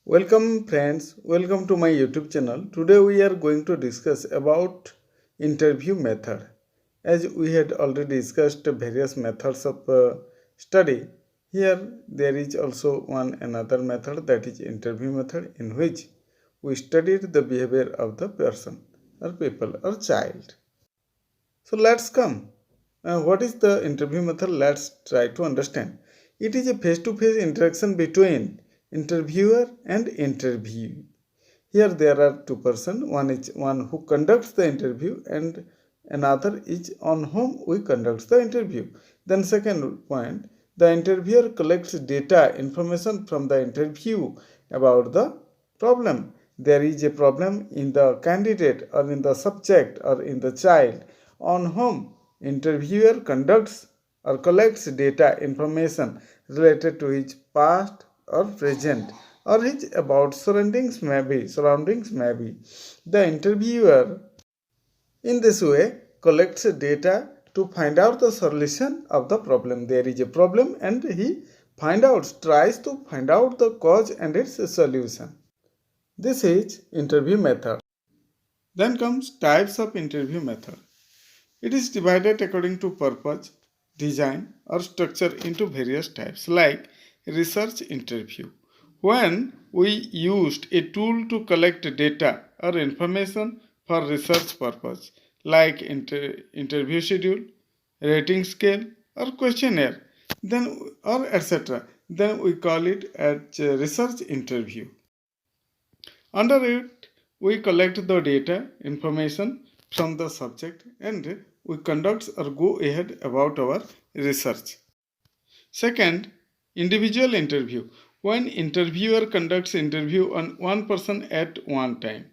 Welcome friends, welcome to my YouTube channel. Today we are going to discuss about interview method. As we had already discussed various methods of study, here there is also one another method, that is interview method, in which we studied the behavior of the person or people or child. So let's come. What is the interview method? Let's try to understand. It is a face-to-face interaction between interviewer and interviewee. Here there are two persons. One is one who conducts the interview and another is on whom we conduct the interview. Then second point, the interviewer collects data, information from the interview about the problem. There is a problem in the candidate or in the subject or in the child on whom interviewer conducts or collects data, information related to his past or present or his about surroundings may be. The interviewer in this way collects data to find out the solution of the problem. There is a problem and he tries to find out the cause and its solution. This is interview method. Then comes types of interview method. It is divided according to purpose, design or structure into various types like research interview. When we used a tool to collect data or information for research purpose like interview schedule, rating scale or questionnaire, then or etc. Then we call it as research interview. Under it, we collect the data, information from the subject and we conduct or go ahead about our research. Second, individual interview. When interviewer conducts interview on one person at one time.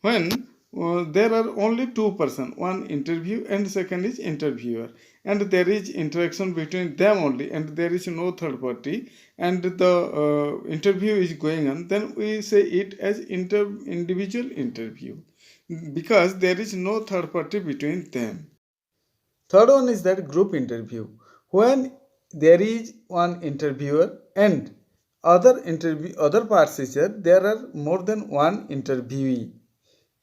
When there are only two persons, one interview and second is interviewer, and there is interaction between them only and there is no third party and the interview is going on, then we say it as individual interview because there is no third party between them. Third one is that group interview. When there is one interviewer and other participants, there are more than one interviewee.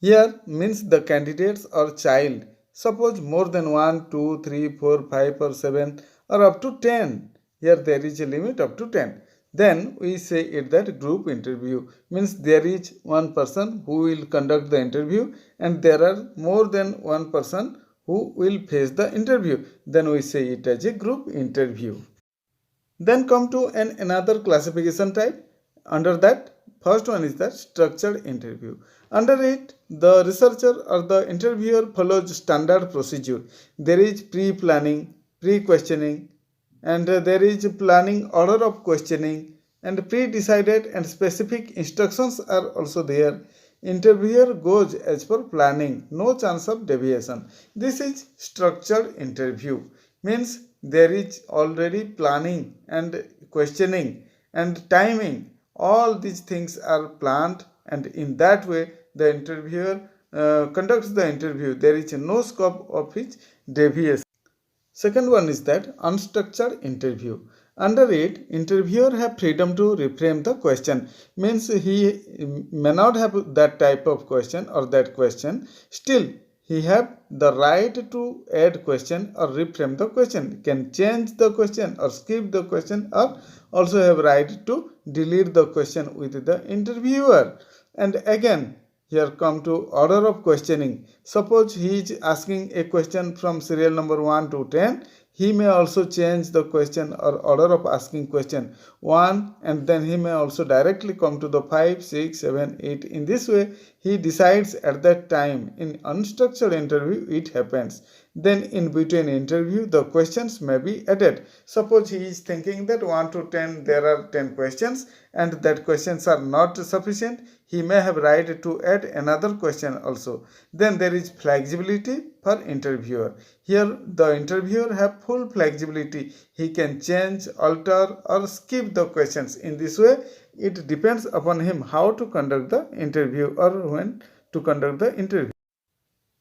Here means the candidates or child. Suppose more than 1, 2, 3, 4, 5 or 7 or up to 10. Here there is a limit up to 10. Then we say it that group interview means there is one person who will conduct the interview and there are more than one person who will face the interview. Then we say it as a group interview. Then come to another classification type. Under that, first one is the structured interview. Under it, the researcher or the interviewer follows standard procedure. There is pre-planning, pre-questioning, and there is planning order of questioning, and pre-decided and specific instructions are also there. Interviewer goes as per planning, no chance of deviation. This is structured interview. Means there is already planning and questioning and timing. All these things are planned and in that way the interviewer conducts the interview. There is no scope of his deviation. Second one is that unstructured interview. Under it, interviewer have freedom to reframe the question. Means he may not have that type of question or that question. Still, he have the right to add question or reframe the question. Can change the question or skip the question or also have right to delete the question with the interviewer. And again, here come to order of questioning. Suppose he is asking a question from serial number 1 to 10. He may also change the question or order of asking question 1 and then he may also directly come to the 5, 6, 7, 8. In this way, he decides at that time. In unstructured interview, it happens. Then in between interview, the questions may be added. Suppose he is thinking that 1 to 10, there are 10 questions and that questions are not sufficient. He may have right to add another question also. Then there is flexibility for interviewer. Here the interviewer have full flexibility. He can change, alter or skip the questions. In this way, it depends upon him how to conduct the interview or when to conduct the interview.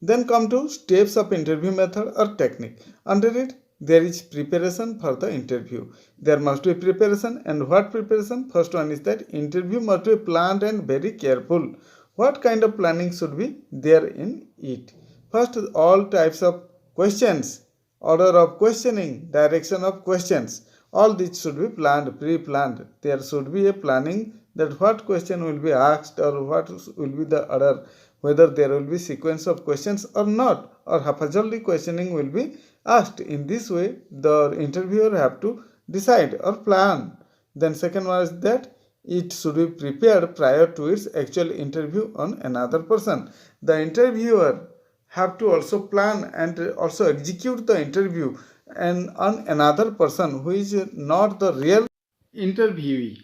Then come to steps of interview method or technique. Under it, there is preparation for the interview. There must be preparation. And what preparation? First one is that interview must be planned and very careful. What kind of planning should be there in it? First, all types of questions, order of questioning, direction of questions, all these should be planned, pre-planned. There should be a planning that what question will be asked or what will be the order, whether there will be sequence of questions or not, or haphazardly questioning will be asked. In this way, the interviewer have to decide or plan. Then second one is that it should be prepared prior to its actual interview on another person. The interviewer have to also plan and also execute the interview and on another person who is not the real interviewee.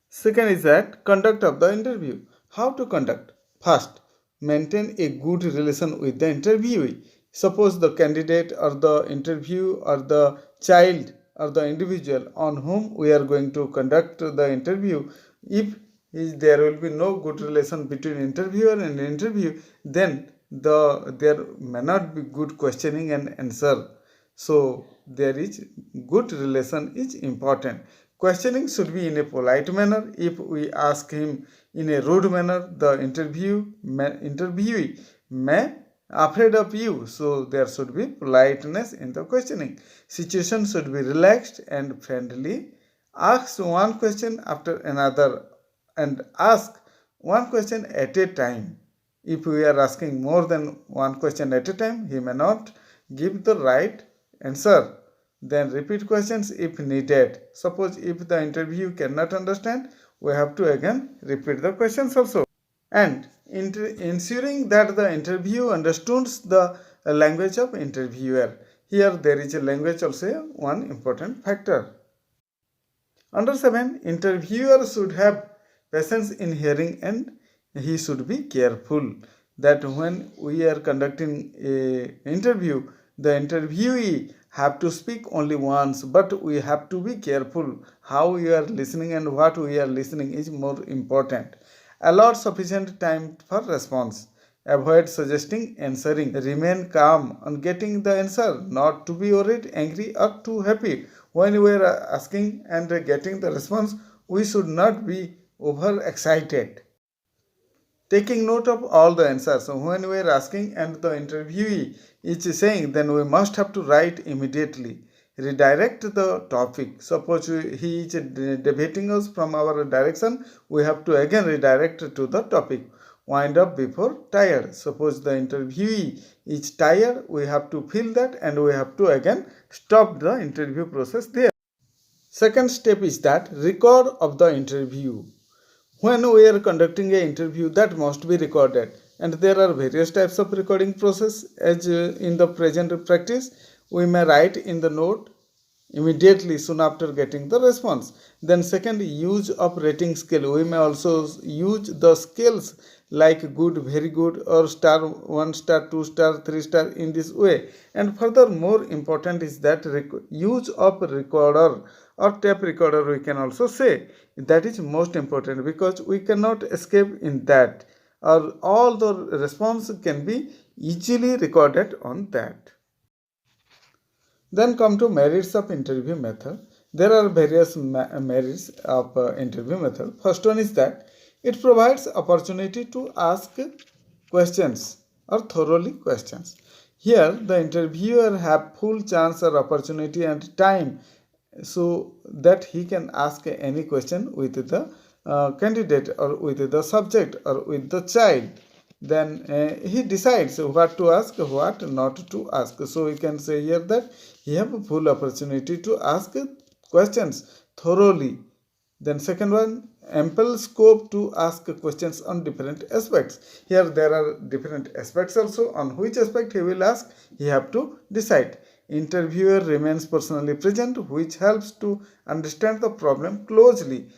Second is that conduct of the interview. How to conduct? First, maintain a good relation with the interviewee. Suppose the candidate or the interview or the child or the individual on whom we are going to conduct the interview, if there will be no good relation between interviewer and interview, then there may not be good questioning and answer. So there is good relation is important. Questioning should be in a polite manner. If we ask him in a rude manner, the interviewee may afraid of you. So there should be politeness in the questioning. Situation should be relaxed and friendly. Ask one question after another and ask one question at a time. If we are asking more than one question at a time, he may not give the right answer. Then repeat questions if needed. Suppose if the interview cannot understand, we have to again repeat the questions also. And ensuring that the interview understands the language of interviewer. Here there is a language also one important factor. Under 7, interviewer should have patience in hearing and he should be careful that when we are conducting a interview, the interviewee have to speak only once, but we have to be careful how we are listening and what we are listening is more important. Allot sufficient time for response. Avoid suggesting answering. Remain calm on getting the answer, not to be worried, angry, or too happy. When we are asking and getting the response, we should not be overexcited. Taking note of all the answers. So when we are asking and the interviewee is saying, then we must have to write immediately. Redirect the topic. Suppose he is deviating us from our direction, we have to again redirect to the topic. Wind up before tired. Suppose the interviewee is tired, we have to feel that and we have to again stop the interview process there. Second step is that record of the interview. When we are conducting an interview, that must be recorded, and there are various types of recording process. As in the present practice, we may write in the note immediately soon after getting the response. Then second, use of rating scale. We may also use the scales like good, very good, or star, 1 star, 2 star, 3 star in this way. And further more important is that use of recorder or tape recorder, we can also say. That is most important because we cannot escape in that, or all the response can be easily recorded on that. Then come to merits of interview method. There are various merits of interview method. First one is that it provides opportunity to ask questions or thoroughly questions. Here the interviewer have full chance or opportunity and time so that he can ask any question with the candidate or with the subject or with the child. Then he decides what to ask, what not to ask. So we can say here that he have a full opportunity to ask questions thoroughly. Then second one, ample scope to ask questions on different aspects. Here there are different aspects also. On which aspect he will ask, he have to decide. Interviewer remains personally present, which helps to understand the problem closely.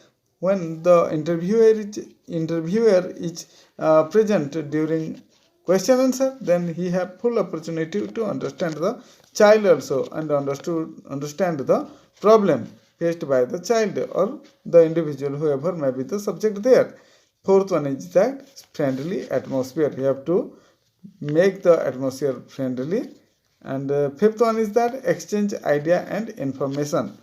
When the interviewer is present during question answer, then he have full opportunity to understand the child also and understand the problem faced by the child or the individual, whoever may be the subject there. Fourth one is that friendly atmosphere. You have to make the atmosphere friendly And fifth one is that exchange idea and information.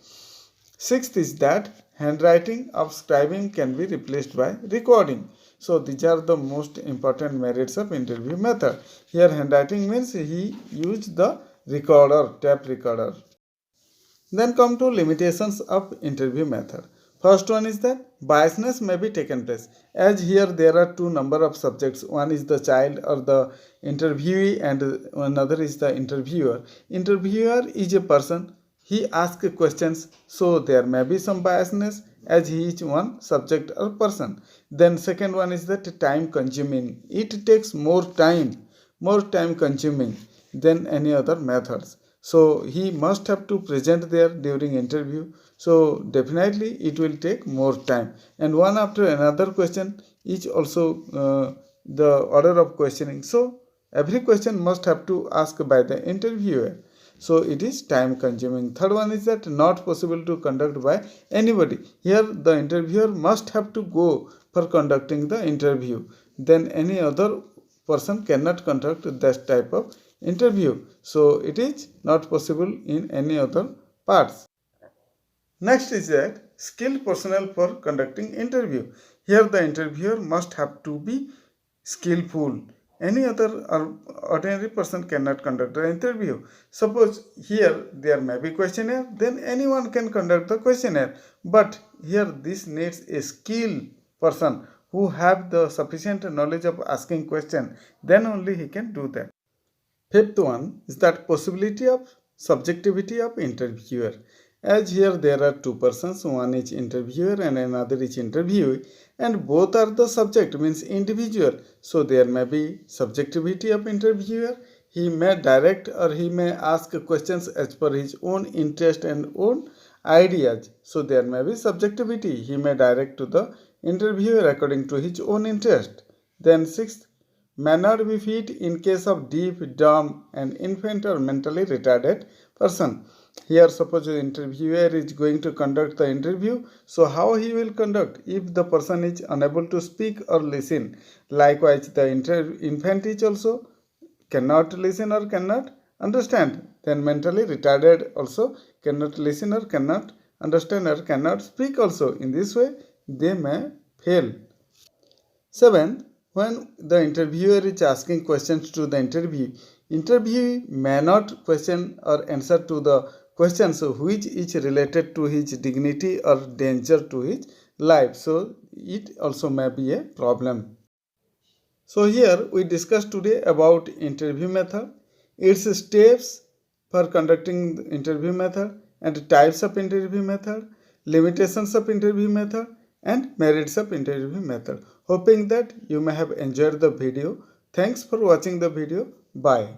Sixth is that handwriting of scribing can be replaced by recording. So these are the most important merits of interview method. Here handwriting means he used the recorder, tape recorder. Then come to limitations of interview method. First one is that biasness may be taken place. As here there are two number of subjects. One is the child or the interviewee and another is the interviewer. Interviewer is a person. He asks questions, so there may be some biasness as he is one subject or person. Then second one is that time consuming. It takes more time consuming than any other methods. So he must have to present there during interview. So definitely it will take more time. And one after another question is also the order of questioning. So every question must have to ask by the interviewer. So it is time consuming. Third one is that not possible to conduct by anybody. Here the interviewer must have to go for conducting the interview. Then any other person cannot conduct that type of interview. So it is not possible in any other parts. Next is that skilled personnel for conducting interview. Here the interviewer must have to be skillful. Any other or ordinary person cannot conduct the interview. Suppose here there may be questionnaire, then anyone can conduct the questionnaire. But here this needs a skilled person who have the sufficient knowledge of asking question. Then only he can do that. Fifth one is that possibility of subjectivity of interviewer. As here there are two persons, one is interviewer and another is interviewee, and both are the subject, means individual. So there may be subjectivity of interviewer. He may direct or he may ask questions as per his own interest and own ideas. So there may be subjectivity. He may direct to the interviewer according to his own interest. Then sixth, may not be fit in case of deaf, dumb, and infant or mentally retarded person. Here suppose the interviewer is going to conduct the interview. So how he will conduct if the person is unable to speak or listen? Likewise the infant is also cannot listen or cannot understand. Then mentally retarded also cannot listen or cannot understand or cannot speak also. In this way they may fail. Seventh, when the interviewer is asking questions to the interviewee may not question or answer to the questions which is related to his dignity or danger to his life. So it also may be a problem. So here we discussed today about interview method, its steps for conducting the interview method, and types of interview method, limitations of interview method, and merits of interview method. Hoping that you may have enjoyed the video. Thanks for watching the video. Bye.